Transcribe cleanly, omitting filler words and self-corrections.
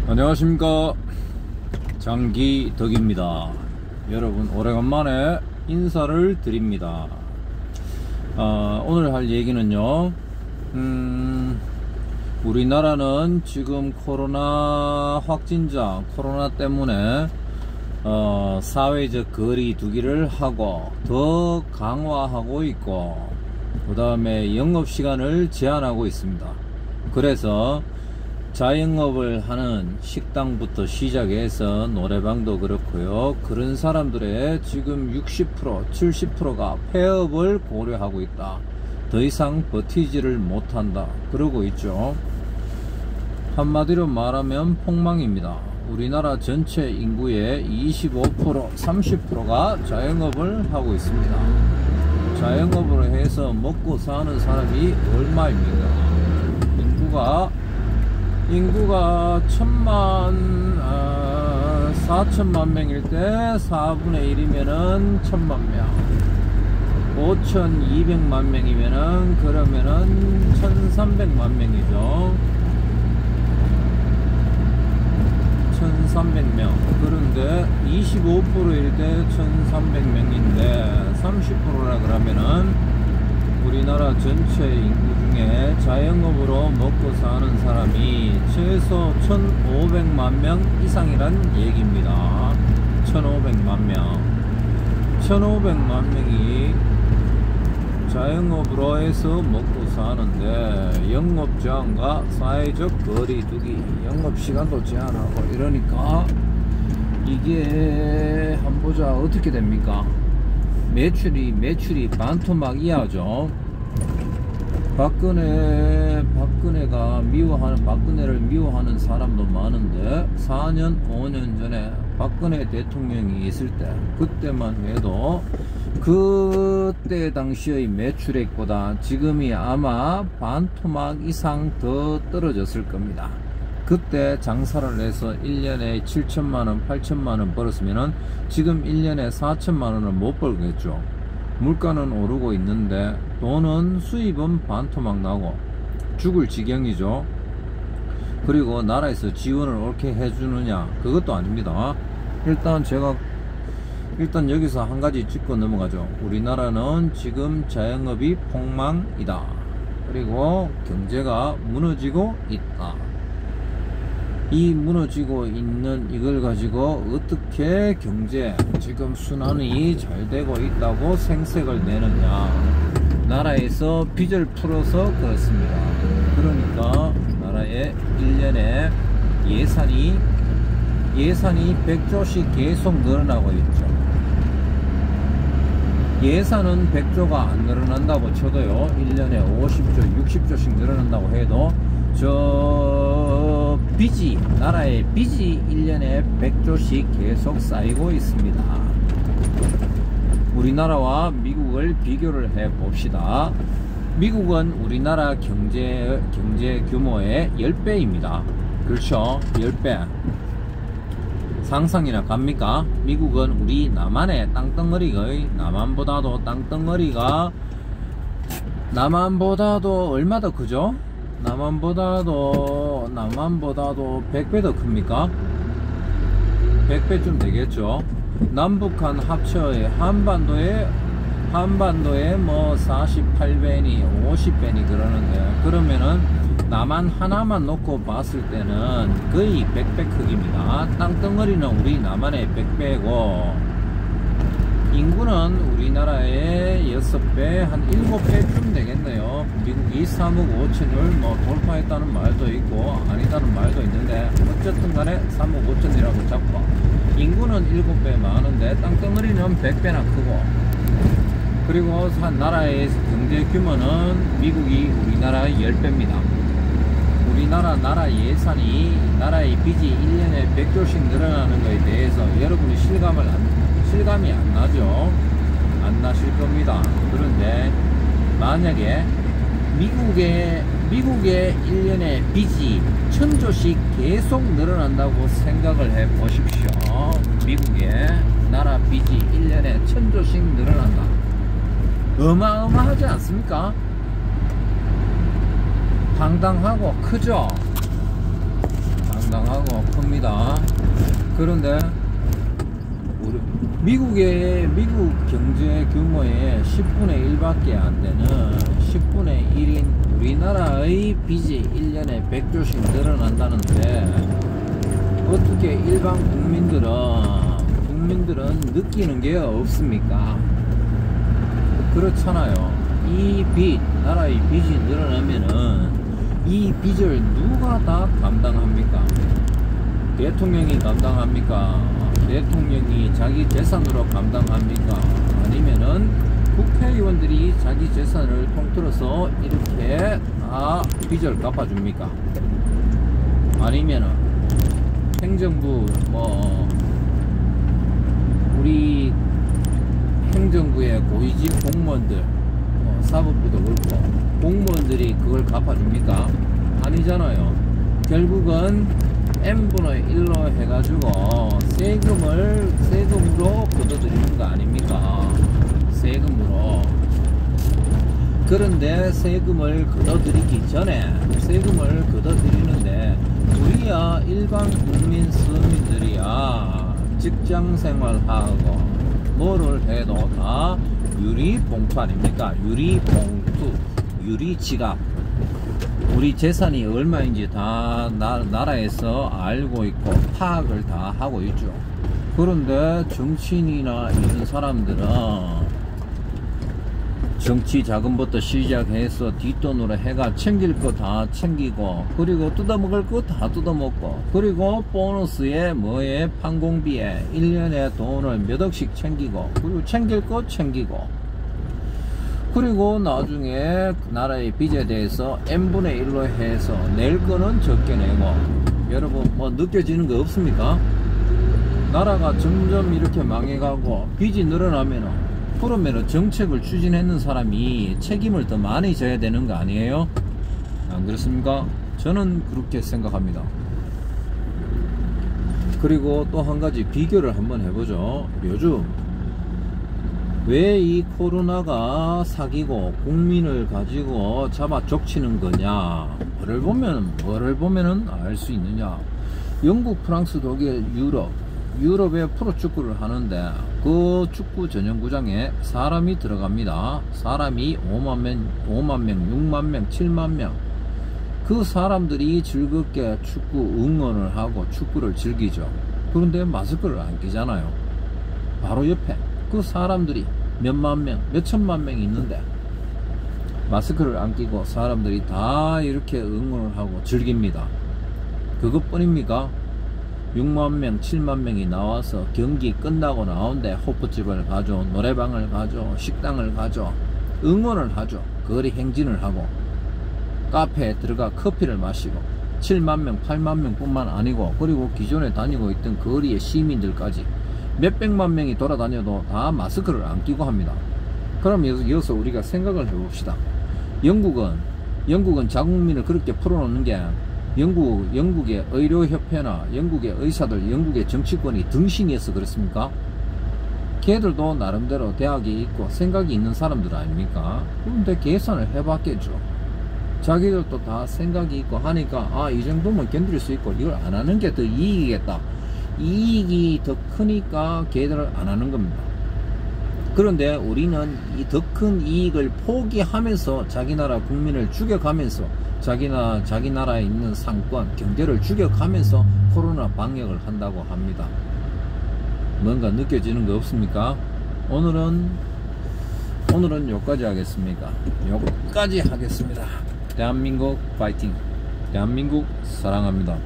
안녕하십니까, 장기덕입니다. 여러분 오래간만에 인사를 드립니다. 오늘 할 얘기는요, 우리나라는 지금 코로나 확진자, 코로나 때문에 사회적 거리 두기를 하고 더 강화하고 있고, 그 다음에 영업시간을 제한하고 있습니다. 그래서 자영업을 하는 식당부터 시작해서 노래방도 그렇고요, 그런 사람들의 지금 60%, 70%가 폐업을 고려하고 있다. 더 이상 버티지를 못한다, 그러고 있죠. 한마디로 말하면 폭망입니다. 우리나라 전체 인구의 25%, 30%가 자영업을 하고 있습니다. 자영업으로 해서 먹고 사는 사람이 얼마입니까? 인구가 4천만 명일 때 4분의 1이면은 1000만 명, 5200만 명이면은 그러면은 1300만 명이죠. 1300명. 그런데 25%일 때 1300명인데 30%라 그러면은 우리나라 전체 인구 중에 자영업으로 먹고 사는 사람이 최소 1500만 명 이상이란 얘기입니다. 1500만 명. 1500만 명이 자영업으로 해서 먹고 사는데, 영업 제한과 사회적 거리 두기, 영업 시간도 제한하고 이러니까 이게 한번 보자 어떻게 됩니까? 매출이 반토막 이하죠. 박근혜를 미워하는 사람도 많은데, 4년 5년 전에 박근혜 대통령이 있을 때, 그때만 해도 그때 당시의 매출액보다 지금이 아마 반토막 이상 더 떨어졌을 겁니다. 그때 장사를 해서 1년에 7천만원, 8천만원 벌었으면은 지금 1년에 4천만원을 못 벌겠죠. 물가는 오르고 있는데 돈은, 수입은 반토막 나고 죽을 지경이죠. 그리고 나라에서 지원을 옳게 해주느냐, 그것도 아닙니다. 일단 여기서 한 가지 짚고 넘어가죠. 우리나라는 지금 자영업이 폭망이다. 그리고 경제가 무너지고 있다. 이 무너지고 있는 이걸 가지고 어떻게 경제, 지금 순환이 잘 되고 있다고 생색을 내느냐. 나라에서 빚을 풀어서 그렇습니다. 그러니까 나라의 1년에 예산이 100조씩 계속 늘어나고 있죠. 예산은 100조가 안 늘어난다고 쳐도요, 1년에 50조, 60조씩 늘어난다고 해도 나라의 빚이 1년에 100조씩 계속 쌓이고 있습니다. 우리나라와 미국을 비교를 해 봅시다. 미국은 우리나라 경제 규모의 10배입니다. 그렇죠? 10배. 상상이나 갑니까? 미국은 우리 남한의 땅덩어리의, 남한보다도 얼마 더 크죠? 남한보다도 100배 더 큽니까? 100배쯤 되겠죠. 남북한 합쳐에 한반도에 뭐 48배니 50배니 그러는데, 그러면은 남한 하나만 놓고 봤을 때는 거의 100배 크기입니다. 땅덩어리는 우리 남한의 100배고, 인구는 우리나라의 6배, 한 7배쯤 되겠네요. 미국이 3억 5천을 뭐 돌파했다는 말도 있고 아니다는 말도 있는데, 어쨌든 간에 3억 5천이라고 잡고, 인구는 7배 많은데 땅덩어리는 100배나 크고, 그리고 나라의 경제 규모는 미국이 우리나라의 10배입니다. 우리나라 나라의 빚이 1년에 100조씩 늘어나는 것에 대해서 여러분이 실감이 안 나죠? 안 나실 겁니다. 그런데 만약에 미국의 1년에 빚이 1000조씩 계속 늘어난다고 생각을 해 보십시오. 미국의 나라 빚이 1년에 1000조씩 늘어난다. 어마어마하지 않습니까? 당당하고 크죠? 당당하고 큽니다. 그런데 우리 미국 경제 규모의 10분의 1밖에 안 되는 10분의 1인 우리나라의 빚이 1년에 100조씩 늘어난다는데 어떻게 일반 국민들은 느끼는 게 없습니까? 그렇잖아요. 이 빚, 나라의 빚이 늘어나면은 이 빚을 누가 다 감당합니까? 대통령이 감당합니까? 대통령이 자기 재산으로 감당합니까? 아니면은 국회의원들이 자기 재산을 통틀어서 이렇게 다 빚을 갚아줍니까? 아니면은 행정부 우리 행정부의 고위직 공무원들 사법부도 그렇고 공무원들이 그걸 갚아줍니까? 아니잖아요. 결국은 n분의 1로 해가지고 세금으로 걷어들이는 거 아닙니까? 세금으로. 그런데 세금을 걷어들이기 전에 세금을 걷어들이는데 우리야 일반 국민 서민들이야 직장생활하고 뭐를 해도 다 유리봉투 아닙니까? 유리봉투, 유리지갑. 우리 재산이 얼마인지 다 나라에서 알고 있고 파악을 다 하고 있죠. 그런데 정치인이나 이런 사람들은 정치 자금부터 시작해서 뒷돈으로 해가 챙길 거 다 챙기고 그리고 뜯어먹을 거 다 뜯어먹고 그리고 보너스에 뭐에 판공비에 1년에 돈을 몇 억씩 챙기고 그리고 챙길 거 챙기고 그리고 나중에 나라의 빚에 대해서 n분의 1로 해서 낼 거는 적게 내고 여러분 뭐 느껴지는 거 없습니까? 나라가 점점 이렇게 망해가고 빚이 늘어나면은 그러면은 정책을 추진했는 사람이 책임을 더 많이 져야 되는 거 아니에요? 안 그렇습니까? 저는 그렇게 생각합니다. 그리고 또 한 가지 비교를 한번 해보죠. 요즘 왜 이 코로나가 사기고 국민을 가지고 잡아 족치는 거냐? 뭐를 보면은 알 수 있느냐? 영국, 프랑스, 독일, 유럽에 프로축구를 하는데 그 축구 전용구장에 사람이 들어갑니다. 사람이 5만 명, 6만 명, 7만 명. 그 사람들이 즐겁게 축구 응원을 하고 축구를 즐기죠. 그런데 마스크를 안 끼잖아요. 바로 옆에 그 사람들이 몇만 명, 몇천만 명이 있는데 마스크를 안 끼고 사람들이 다 이렇게 응원을 하고 즐깁니다. 그것뿐입니까? 6만 명, 7만 명이 나와서 경기 끝나고 나온데 호프집을 가죠, 노래방을 가죠, 식당을 가죠, 응원을 하죠. 거리 행진을 하고 카페에 들어가 커피를 마시고 7만 명, 8만 명 뿐만 아니고 그리고 기존에 다니고 있던 거리의 시민들까지 몇백만 명이 돌아다녀도 다 마스크를 안 끼고 합니다. 그럼 여기서 우리가 생각을 해봅시다. 영국은 자국민을 그렇게 풀어놓는 게 영국의 의료협회나 영국의 의사들, 영국의 정치권이 등신이어서 그렇습니까? 걔들도 나름대로 대학이 있고 생각이 있는 사람들 아닙니까? 그런데 계산을 해봤겠죠. 자기들도 다 생각이 있고 하니까 이 정도면 견딜 수 있고 이걸 안 하는 게 더 이익이겠다. 이익이 더 크니까 걔들을 안 하는 겁니다. 그런데 우리는 이 더 큰 이익을 포기하면서 자기 나라 국민을 죽여가면서 자기 나라에 있는 상권, 경제를 죽여가면서 코로나 방역을 한다고 합니다. 뭔가 느껴지는 거 없습니까? 오늘은 여기까지 하겠습니다. 여기까지 하겠습니다. 대한민국 파이팅! 대한민국 사랑합니다.